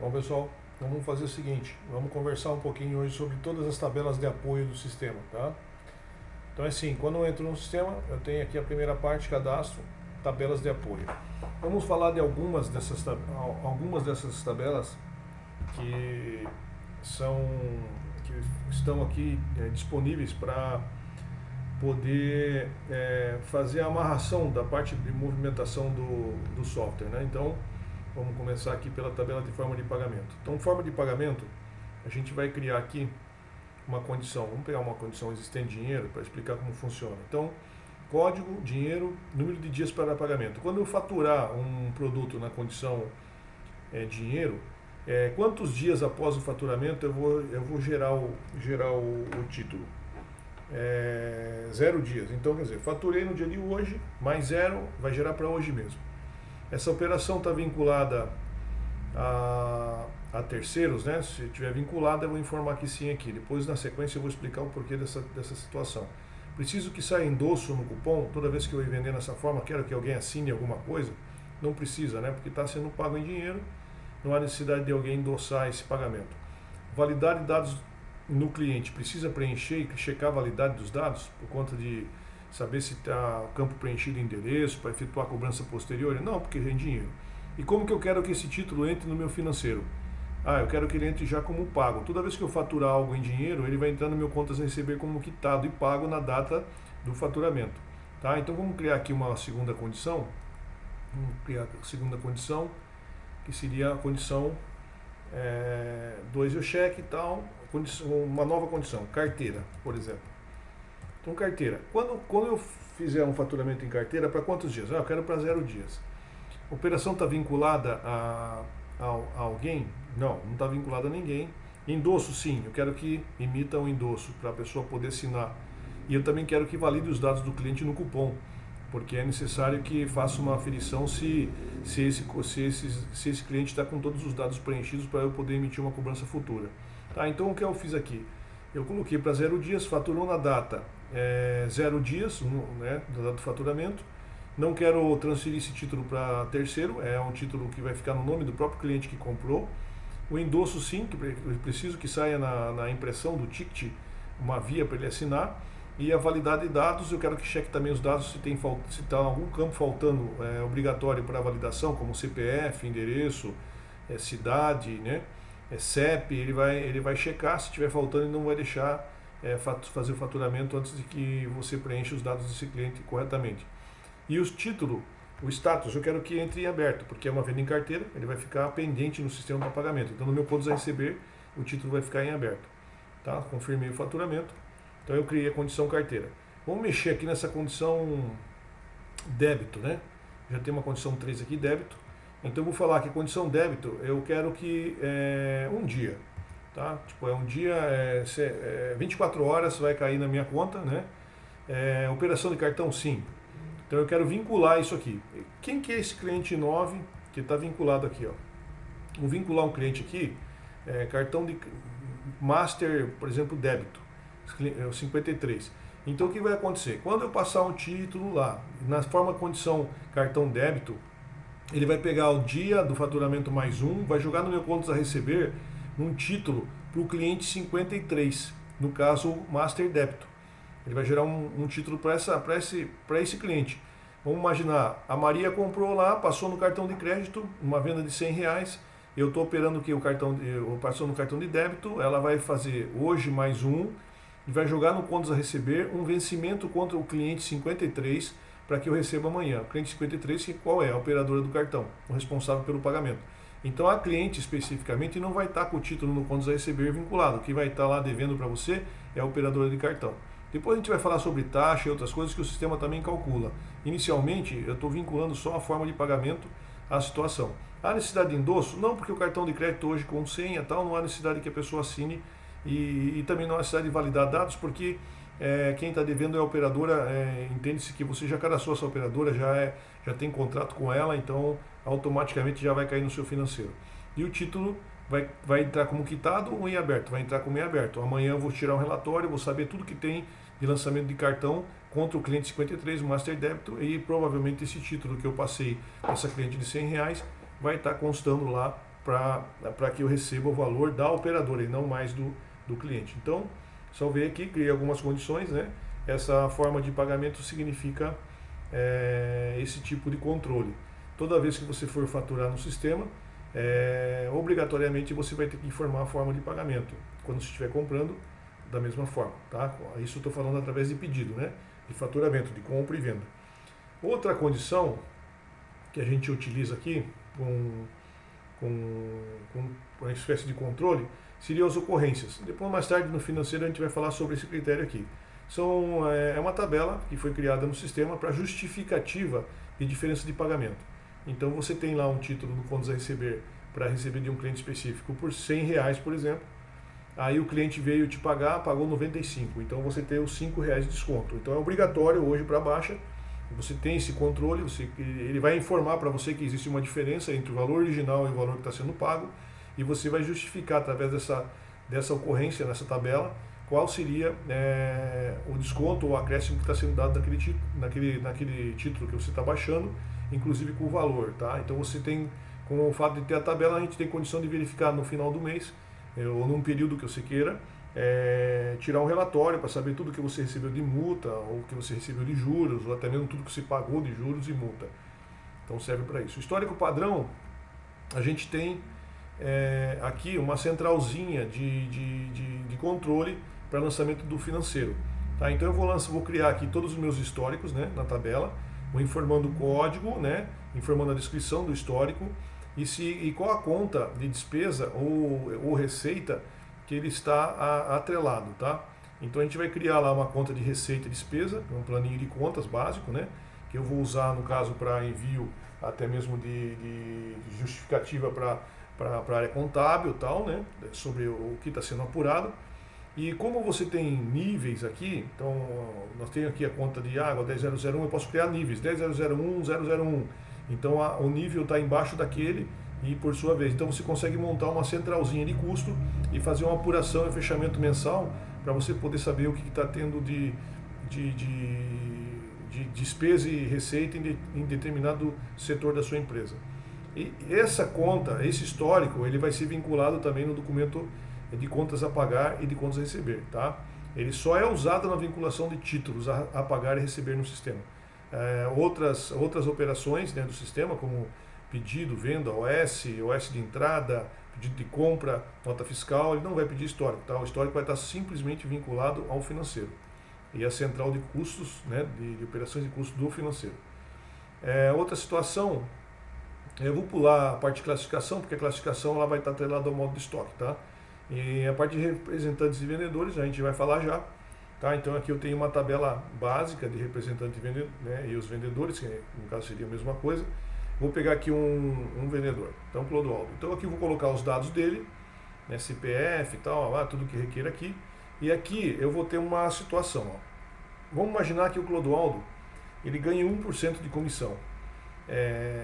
Bom, pessoal, vamos fazer o seguinte, vamos conversar um pouquinho hoje sobre todas as tabelas de apoio do sistema, tá? Então é assim, quando eu entro no sistema, eu tenho aqui a primeira parte, cadastro, tabelas de apoio. Vamos falar de algumas dessas tabelas que são que estão aqui disponíveis para poder fazer a amarração da parte de movimentação do software, né? Então, vamos começar aqui pela tabela de forma de pagamento. Então, forma de pagamento, a gente vai criar aqui uma condição. Vamos pegar uma condição existente de dinheiro para explicar como funciona. Então, código, dinheiro, número de dias para pagamento. Quando eu faturar um produto na condição dinheiro, quantos dias após o faturamento eu vou gerar o título? 0 dias. Então, quer dizer, faturei no dia de hoje, mais 0, vai gerar para hoje mesmo. Essa operação está vinculada a terceiros, né? Se estiver vinculada, eu vou informar que sim aqui. Depois, na sequência, eu vou explicar o porquê dessa situação. Preciso que saia endosso no cupom. Toda vez que eu ir vender dessa forma, quero que alguém assine alguma coisa. Não precisa, né? Porque está sendo pago em dinheiro. Não há necessidade de alguém endossar esse pagamento. Validade de dados no cliente. Precisa preencher e checar a validade dos dados por conta de saber se está o campo preenchido em endereço para efetuar a cobrança posterior? Não, porque é em dinheiro. E como que eu quero que esse título entre no meu financeiro? Eu quero que ele entre já como pago. Toda vez que eu faturar algo em dinheiro, ele vai entrar no meu contas a receber como quitado e pago na data do faturamento. Tá? Então vamos criar aqui uma segunda condição. Vamos criar a segunda condição, que seria a condição 2 o cheque e tal, uma nova condição, carteira, por exemplo. Então, carteira. Quando eu fizer um faturamento em carteira, para quantos dias? Eu quero para 0 dias. A operação está vinculada a alguém? Não está vinculada a ninguém. Endosso, sim. Eu quero que emita um endosso para a pessoa poder assinar. E eu também quero que valide os dados do cliente no cupom, porque é necessário que faça uma aferição se esse cliente está com todos os dados preenchidos para eu poder emitir uma cobrança futura. Tá, então o que eu fiz aqui? Eu coloquei para 0 dias, faturou na data 0 dias, né, da data do faturamento. Não quero transferir esse título para terceiro, é um título que vai ficar no nome do próprio cliente que comprou. O endosso sim, que eu preciso que saia na impressão do ticket, uma via para ele assinar. E a validade de dados, eu quero que cheque também os dados se está algum campo faltando obrigatório para validação, como CPF, endereço, cidade, né? CEP, ele vai checar, se estiver faltando ele não vai deixar fazer o faturamento antes de que você preencha os dados desse cliente corretamente. E os títulos, o status, eu quero que entre em aberto, porque é uma venda em carteira, ele vai ficar pendente no sistema para pagamento. Então no meu ponto a receber, o título vai ficar em aberto. Tá? Confirmei o faturamento, então eu criei a condição carteira. Vamos mexer aqui nessa condição débito, né? Já tem uma condição 3 aqui, débito. Então eu vou falar que a condição débito, eu quero que um dia, tá? Tipo, um dia, 24 horas vai cair na minha conta, né? Operação de cartão, sim. Então eu quero vincular isso aqui. Quem que é esse cliente 9 que está vinculado aqui, ó? Vou vincular um cliente aqui, cartão de Master, por exemplo, débito, o 53. Então o que vai acontecer? Quando eu passar um título lá, na forma condição cartão débito, ele vai pegar o dia do faturamento mais um, vai jogar no meu contas a receber um título para o cliente 53, no caso Master Débito. Ele vai gerar um título para esse cliente. Vamos imaginar, a Maria comprou lá, passou no cartão de crédito, uma venda de R$100, eu estou operando que passou no cartão de débito, ela vai fazer hoje mais um, e vai jogar no contas a receber um vencimento contra o cliente 53, para que eu receba amanhã. O cliente 53, qual é? A operadora do cartão, o responsável pelo pagamento. Então a cliente especificamente não vai estar com o título no contas a receber vinculado. O que vai estar lá devendo para você é a operadora de cartão. Depois a gente vai falar sobre taxa e outras coisas que o sistema também calcula. Inicialmente eu estou vinculando só a forma de pagamento à situação. Há necessidade de endosso? Não, porque o cartão de crédito hoje com senha tal, não há necessidade que a pessoa assine e também não há necessidade de validar dados, porque quem está devendo é a operadora, entende-se que você já cadastrou essa operadora, já tem contrato com ela, então automaticamente já vai cair no seu financeiro. E o título vai entrar como quitado ou em aberto? Vai entrar como em aberto. Amanhã eu vou tirar um relatório, vou saber tudo que tem de lançamento de cartão contra o cliente 53, o Master Débito, e provavelmente esse título que eu passei para essa cliente de R$100 vai estar constando lá para que eu receba o valor da operadora e não mais do cliente. Então, salvei aqui, criei algumas condições, né? Essa forma de pagamento significa esse tipo de controle. Toda vez que você for faturar no sistema, obrigatoriamente você vai ter que informar a forma de pagamento, quando você estiver comprando, da mesma forma, tá? Isso eu estou falando através de pedido, né? De faturamento, de compra e venda. Outra condição que a gente utiliza aqui com uma espécie de controle seriam as ocorrências. Depois, mais tarde, no financeiro, a gente vai falar sobre esse critério aqui. É uma tabela que foi criada no sistema para justificativa de diferença de pagamento. Então, você tem lá um título no Contas a Receber para receber de um cliente específico por R$100, por exemplo. Aí o cliente veio te pagar, pagou 95. Então, você tem os R$5 de desconto. Então, é obrigatório hoje para a Baixa. Você tem esse controle, ele vai informar para você que existe uma diferença entre o valor original e o valor que está sendo pago, e você vai justificar através dessa ocorrência, nessa tabela, qual seria o desconto ou o acréscimo que está sendo dado naquele título que você está baixando, inclusive com o valor. Tá? Então você tem, com o fato de ter a tabela, a gente tem condição de verificar no final do mês, ou num período que você queira, tirar um relatório para saber tudo que você recebeu de multa, ou que você recebeu de juros, ou até mesmo tudo que você pagou de juros e multa. Então serve para isso. O histórico padrão, a gente tem aqui uma centralzinha de controle para lançamento do financeiro. Tá? Então eu vou criar aqui todos os meus históricos, né, na tabela, vou informando o código, né, informando a descrição do histórico e qual a conta de despesa ou receita que ele está atrelado, tá? Então a gente vai criar lá uma conta de receita e despesa, um planinho de contas básico, né? Que eu vou usar no caso para envio até mesmo de justificativa para a área contábil, tal, né? Sobre o que está sendo apurado. E como você tem níveis aqui, então nós temos aqui a conta de água 10001, eu posso criar níveis 10001, 001. Então o nível está embaixo daquele. E por sua vez, então você consegue montar uma centralzinha de custo e fazer uma apuração e fechamento mensal para você poder saber o que está tendo de despesa e receita em determinado setor da sua empresa. E essa conta, esse histórico, ele vai ser vinculado também no documento de contas a pagar e de contas a receber. Tá? Ele só é usado na vinculação de títulos a pagar e receber no sistema. Outras operações dentro do sistema, como pedido, venda, OS de entrada, pedido de compra, nota fiscal, ele não vai pedir histórico. Tá? O histórico vai estar simplesmente vinculado ao financeiro. E a central de custos, né, de operações de custos do financeiro. Outra situação, eu vou pular a parte de classificação, porque a classificação ela vai estar atrelada ao modo de estoque. Tá? E a parte de representantes e vendedores, a gente vai falar já. Tá? Então aqui eu tenho uma tabela básica de representante e vendedor, né, e os vendedores, que no caso seria a mesma coisa. Vou pegar aqui um vendedor, então Clodoaldo. Então aqui eu vou colocar os dados dele, né, CPF e tal, tudo que requer aqui. E aqui eu vou ter uma situação. Ó. Vamos imaginar que o Clodoaldo ele ganha 1% de comissão.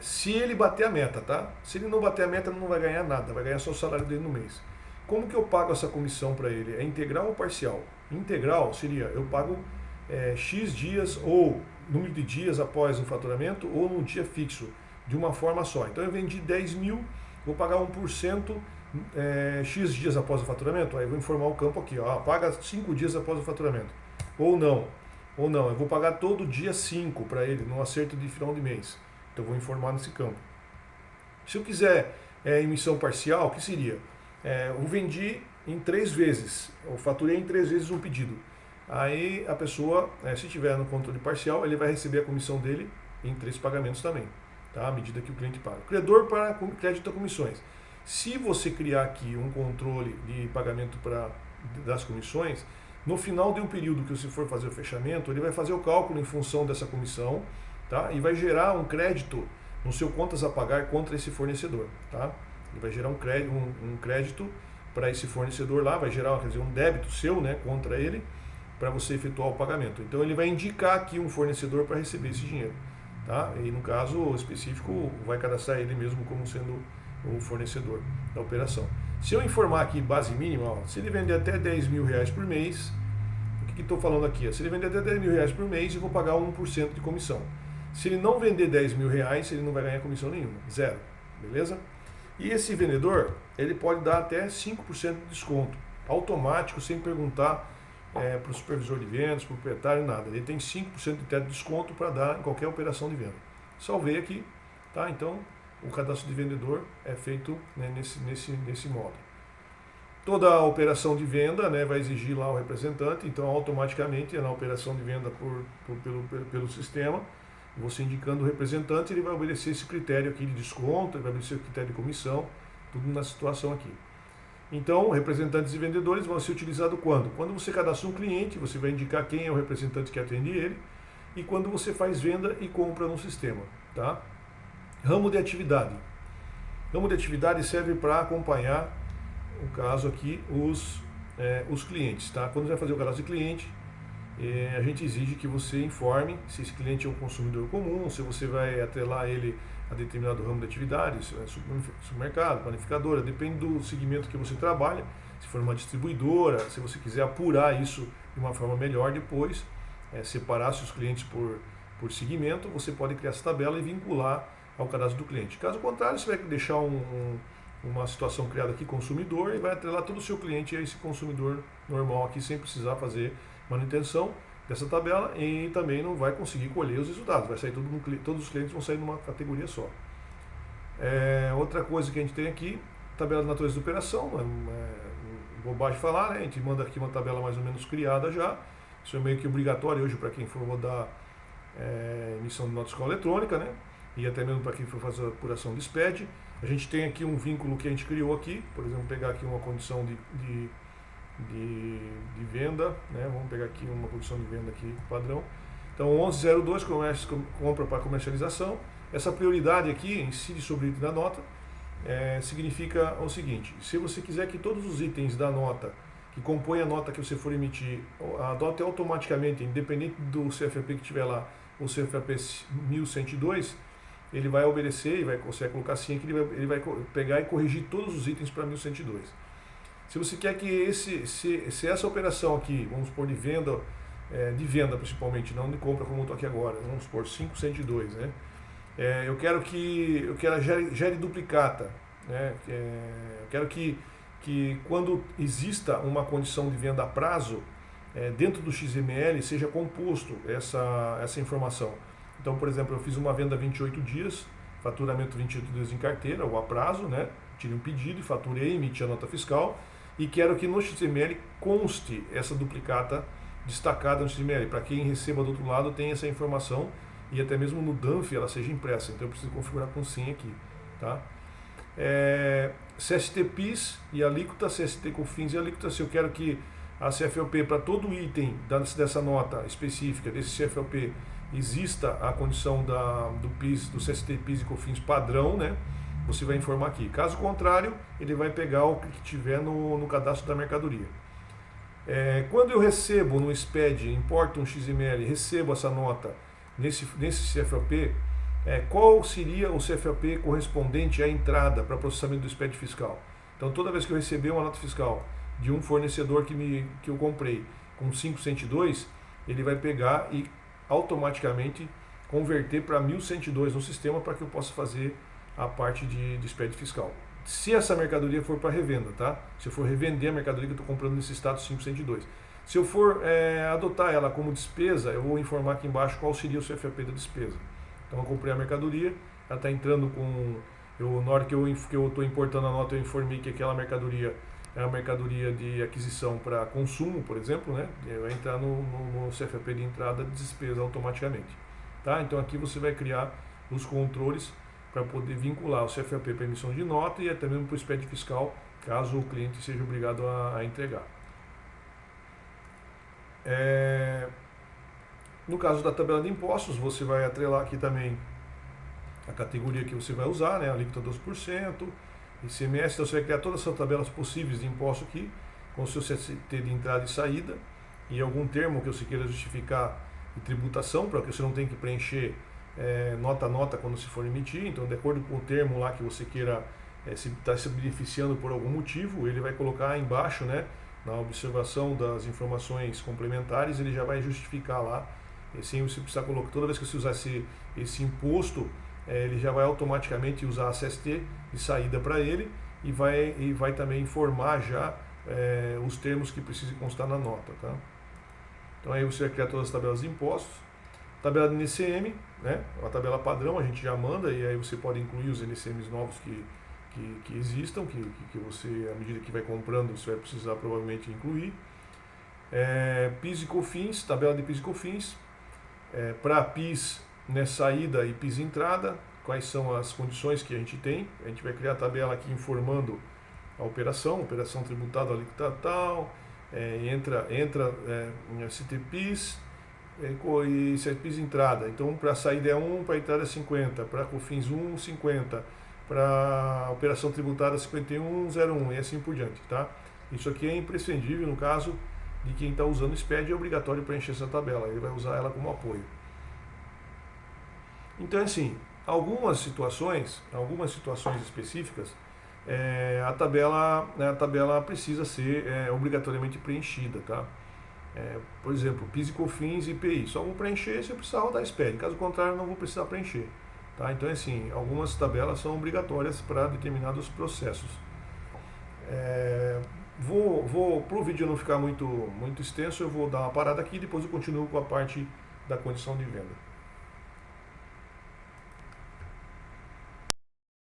Se ele bater a meta, tá? Se ele não bater a meta, ele não vai ganhar nada, vai ganhar só o salário dele no mês. Como que eu pago essa comissão para ele? É integral ou parcial? Integral seria, eu pago X dias ou número de dias após o faturamento ou num dia fixo, de uma forma só. Então eu vendi 10 mil, vou pagar 1% X dias após o faturamento, aí eu vou informar o campo aqui, ó, paga 5 dias após o faturamento. Ou não, eu vou pagar todo dia 5 para ele, no acerto de final de mês. Então eu vou informar nesse campo. Se eu quiser emissão parcial, o que seria? Eu vendi em 3 vezes, eu faturei em 3 vezes um pedido. Aí a pessoa, se tiver no controle parcial, ele vai receber a comissão dele em 3 pagamentos também, tá? À medida que o cliente paga. Credor para crédito a comissões. Se você criar aqui um controle de pagamento das comissões, no final de um período que você for fazer o fechamento, ele vai fazer o cálculo em função dessa comissão, tá? E vai gerar um crédito no seu contas a pagar contra esse fornecedor, tá? Ele vai gerar um crédito para esse fornecedor lá, vai gerar, quer dizer, um débito seu, né, contra ele, para você efetuar o pagamento. Então ele vai indicar aqui um fornecedor para receber esse dinheiro, tá? E no caso específico vai cadastrar ele mesmo como sendo o fornecedor da operação. Se eu informar aqui base mínima, ó, se ele vender até 10 mil reais por mês, o que estou falando aqui? Se ele vender até 10 mil reais por mês, eu vou pagar 1% de comissão. Se ele não vender 10 mil reais, ele não vai ganhar comissão nenhuma, zero, beleza? E esse vendedor, ele pode dar até 5% de desconto, automático, sem perguntar para o supervisor de vendas, proprietário, nada. Ele tem 5% de teto de desconto para dar em qualquer operação de venda. Salvei aqui, tá? Então, o cadastro de vendedor é feito, né, nesse modo. Toda a operação de venda, né, vai exigir lá o representante, então automaticamente na operação de venda pelo sistema, você indicando o representante, ele vai obedecer esse critério aqui de desconto, ele vai obedecer o critério de comissão, tudo na situação aqui. Então, representantes e vendedores vão ser utilizados quando? Quando você cadastra um cliente, você vai indicar quem é o representante que atende ele, e quando você faz venda e compra no sistema, tá? Ramo de atividade. Ramo de atividade serve para acompanhar, no caso aqui, os clientes, tá? Quando você vai fazer o cadastro de cliente, a gente exige que você informe se esse cliente é um consumidor comum, se você vai atrelar ele a determinado ramo de atividade, se é supermercado, panificadora, depende do segmento que você trabalha, se for uma distribuidora, se você quiser apurar isso de uma forma melhor depois, separar seus clientes por segmento, você pode criar essa tabela e vincular ao cadastro do cliente. Caso contrário, você vai deixar uma situação criada aqui, consumidor, e vai atrelar todo o seu cliente a esse consumidor normal aqui, sem precisar fazer manutenção dessa tabela, e também não vai conseguir colher os resultados, vai sair todos os clientes vão sair numa categoria só. Outra coisa que a gente tem aqui, tabela de natureza de operação, bobagem falar, né? A gente manda aqui uma tabela mais ou menos criada já, isso é meio que obrigatório hoje para quem for rodar emissão de nota fiscal eletrônica, né? E até mesmo para quem for fazer a apuração de SPED. A gente tem aqui um vínculo que a gente criou aqui, por exemplo, pegar aqui uma condição de venda, né? Vamos pegar aqui uma condição de venda aqui padrão. Então 1102, compra para comercialização. Essa prioridade aqui, incide sobre o item da nota, significa o seguinte: se você quiser que todos os itens da nota, que compõem a nota que você for emitir, adote automaticamente, independente do CFAP que tiver lá, o CFAP 1102, ele vai obedecer, e você vai colocar assim, que ele vai pegar e corrigir todos os itens para 1102. Se você quer que se essa operação aqui, vamos supor de venda principalmente, não de compra como eu estou aqui agora, vamos supor 502, né? Eu quero que ela gere duplicata, né? Eu quero que quando exista uma condição de venda a prazo, dentro do XML seja composto essa informação. Então, por exemplo, eu fiz uma venda 28 dias, faturamento 28 dias em carteira, ou a prazo, né? Tirei um pedido, faturei, emiti a nota fiscal, e quero que no XML conste essa duplicata destacada no XML, para quem receba do outro lado tenha essa informação, e até mesmo no DANF ela seja impressa. Então eu preciso configurar com sim aqui, tá? CST PIS e alíquota, CST COFINS e alíquota. Se eu quero que a CFLP, para todo item dessa nota específica, desse CFLP, exista a condição do PIS, do CST PIS e COFINS padrão, né? Você vai informar aqui. Caso contrário, ele vai pegar o que tiver no cadastro da mercadoria. Quando eu recebo no SPED, importo um XML, recebo essa nota nesse CFLP, qual seria o CFLP correspondente à entrada para processamento do SPED fiscal? Então, toda vez que eu receber uma nota fiscal de um fornecedor que eu comprei com 502, ele vai pegar e automaticamente converter para 1102 no sistema, para que eu possa fazer a parte de SPED fiscal. Se essa mercadoria for para revenda, tá? Se eu for revender a mercadoria que eu estou comprando nesse status 502. Se eu for adotar ela como despesa, eu vou informar aqui embaixo qual seria o CFAP da despesa. Então eu comprei a mercadoria, ela está entrando com... na hora que eu estou importando a nota, eu informei que aquela mercadoria é uma mercadoria de aquisição para consumo, por exemplo, né? Vai entrar no CFAP de entrada de despesa automaticamente. Tá? Então aqui você vai criar os controles para poder vincular o CFAP para emissão de nota e até mesmo para o SPED fiscal, caso o cliente seja obrigado a entregar. No caso da tabela de impostos, você vai atrelar aqui também a categoria que você vai usar, né? Alíquota 12%, ICMS, então você vai criar todas essas tabelas possíveis de imposto aqui, com o seu CST de entrada e saída, e algum termo que você queira justificar de tributação, para que você não tenha que preencher nota a nota quando se for emitir. Então, de acordo com o termo lá que você queira se está se beneficiando por algum motivo, ele vai colocar embaixo, né, na observação das informações complementares, ele já vai justificar lá, sem você precisar colocar. Toda vez que você usar esse imposto, ele já vai automaticamente usar a CST de saída para ele e vai também informar já os termos que precisam constar na nota. Tá? Então aí você vai criar todas as tabelas de impostos. Tabela de NCM, né? A tabela padrão a gente já manda e aí você pode incluir os NCMs novos que existam, que você, à medida que vai comprando, você vai precisar provavelmente incluir. PIS e COFINS, tabela de PIS e COFINS. Para PIS, né, saída e PIS entrada, quais são as condições que a gente tem. A gente vai criar a tabela aqui informando a operação tributada, alíquota tal, entra em STPIS, e CPIS entrada. Então, para saída é 1, para entrada é 50, para COFINS 1, 50, para operação tributada 51,01 e assim por diante. Tá? Isso aqui é imprescindível no caso de quem está usando o SPED, é obrigatório preencher essa tabela, ele vai usar ela como apoio. Então, assim, algumas situações específicas, a tabela precisa ser obrigatoriamente preenchida, tá? Por exemplo, PIS e COFINS e IPI, só vou preencher se eu precisar rodar SPED, caso contrário não vou precisar preencher. Tá? Então, assim, algumas tabelas são obrigatórias para determinados processos. Para o vídeo não ficar muito extenso, eu vou dar uma parada aqui e depois eu continuo com a parte da condição de venda.